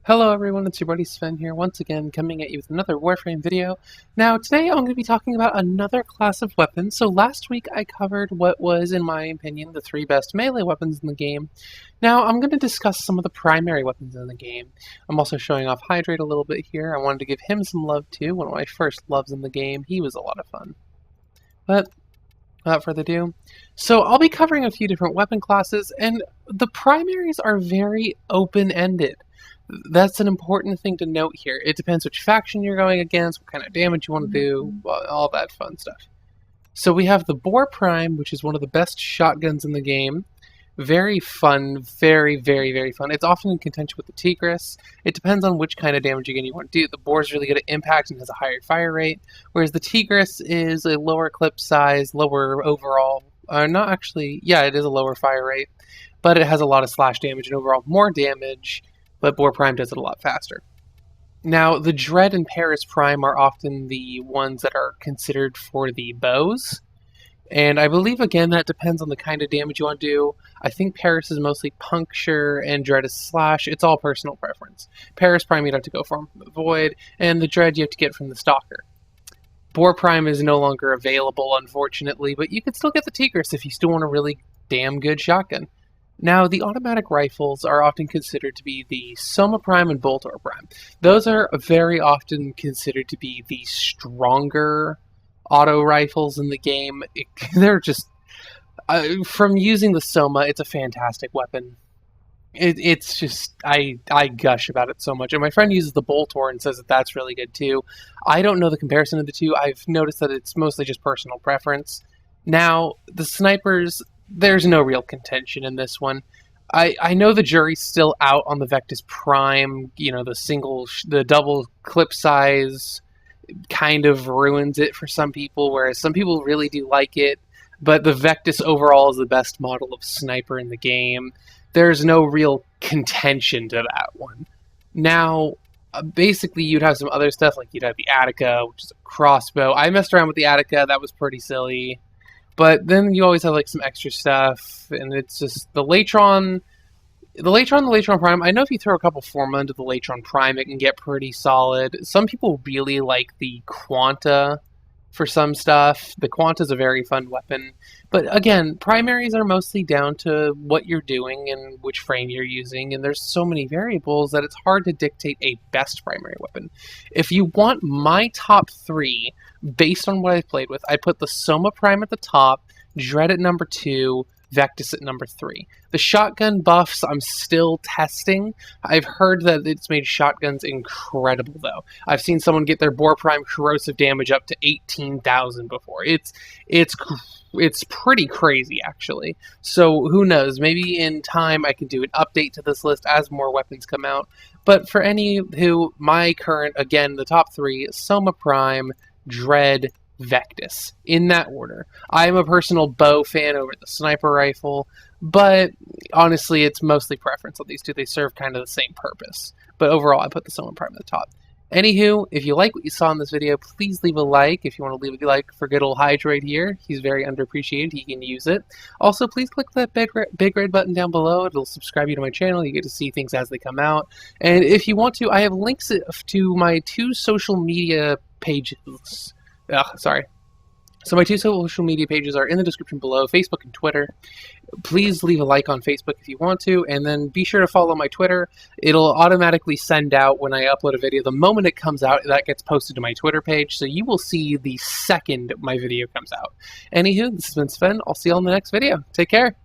Hello everyone, it's your buddy Sven here, once again coming at you with another Warframe video. Now today I'm going to be talking about another class of weapons. So last week I covered what was, in my opinion, the three best melee weapons in the game. Now I'm going to discuss some of the primary weapons in the game. I'm also showing off Hydrate a little bit here. I wanted to give him some love too, one of my first loves in the game. He was a lot of fun. But without further ado, so I'll be covering a few different weapon classes, and the primaries are very open-ended. That's an important thing to note here. It depends which faction you're going against, what kind of damage you want to do, all that fun stuff. So we have the Warframe, which is one of the best shotguns in the game. Very fun, very fun. It's often in contention with the Tigris. It depends on which kind of damage again you want to do. The Boar is really good at impact and has a higher fire rate, whereas the Tigris is a lower clip size, lower overall, not actually, yeah, it is a lower fire rate, but it has a lot of slash damage and overall more damage, but Boar Prime does it a lot faster. Now, the Dread and Paris Prime are often the ones that are considered for the bows. And I believe, again, that depends on the kind of damage you want to do. I think Paris is mostly puncture and Dread is slash. It's all personal preference. Paris Prime you'd have to go from the Void, and the Dread you have to get from the Stalker. Boar Prime is no longer available, unfortunately, but you can still get the Tigris if you still want a really damn good shotgun. Now, the automatic rifles are often considered to be the Soma Prime and Boltor Prime. Those are very often considered to be the stronger auto rifles in the game. They're just... from using the Soma, it's a fantastic weapon. It's just... I gush about it so much. And my friend uses the Boltor and says that that's really good too. I don't know the comparison of the two. I've noticed that it's mostly just personal preference. Now, the snipers... There's no real contention in this one. I know the jury's still out on the Vectis Prime. You know, the double clip size kind of ruins it for some people, whereas some people really do like it. But the Vectis overall is the best model of sniper in the game. There's no real contention to that one. Now, basically you'd have some other stuff, like you'd have the Attica, which is a crossbow. I messed around with the Attica, that was pretty silly. But then you always have like some extra stuff, and it's just the Latron Prime. I know if you throw a couple Forma into the Latron Prime, it can get pretty solid. Some people really like the Quanta for some stuff. The Quanta is a very fun weapon. But again, primaries are mostly down to what you're doing and which frame you're using, and there's so many variables that it's hard to dictate a best primary weapon. If you want my top three, based on what I've played with, I put the Soma Prime at the top, Dread at number 2, Vectis at number 3. The shotgun buffs I'm still testing. I've heard that it's made shotguns incredible, though. I've seen someone get their Boar Prime corrosive damage up to 18,000 before. It's pretty crazy, actually. So who knows? Maybe in time I can do an update to this list as more weapons come out. But for any who, my current, again, the top 3, Soma Prime, Dread, Vectis, in that order. I'm a personal bow fan over the sniper rifle, but honestly, it's mostly preference on these two. They serve kind of the same purpose. But overall, I put the Soma Prime at the top. Anywho, if you like what you saw in this video, please leave a like. If you want to leave a like for good old Hydrate here, he's very underappreciated. He can use it. Also, please click that big red button down below. It'll subscribe you to my channel. You get to see things as they come out. And if you want to, I have links to my 2 social media pages. So my 2 social media pages are in the description below, Facebook and Twitter. Please leave a like on Facebook if you want to, and then be sure to follow my Twitter. It'll automatically send out when I upload a video. The moment it comes out, that gets posted to my Twitter page, so you will see the second my video comes out. Anywho, this has been Sven. I'll see you all in the next video. Take care.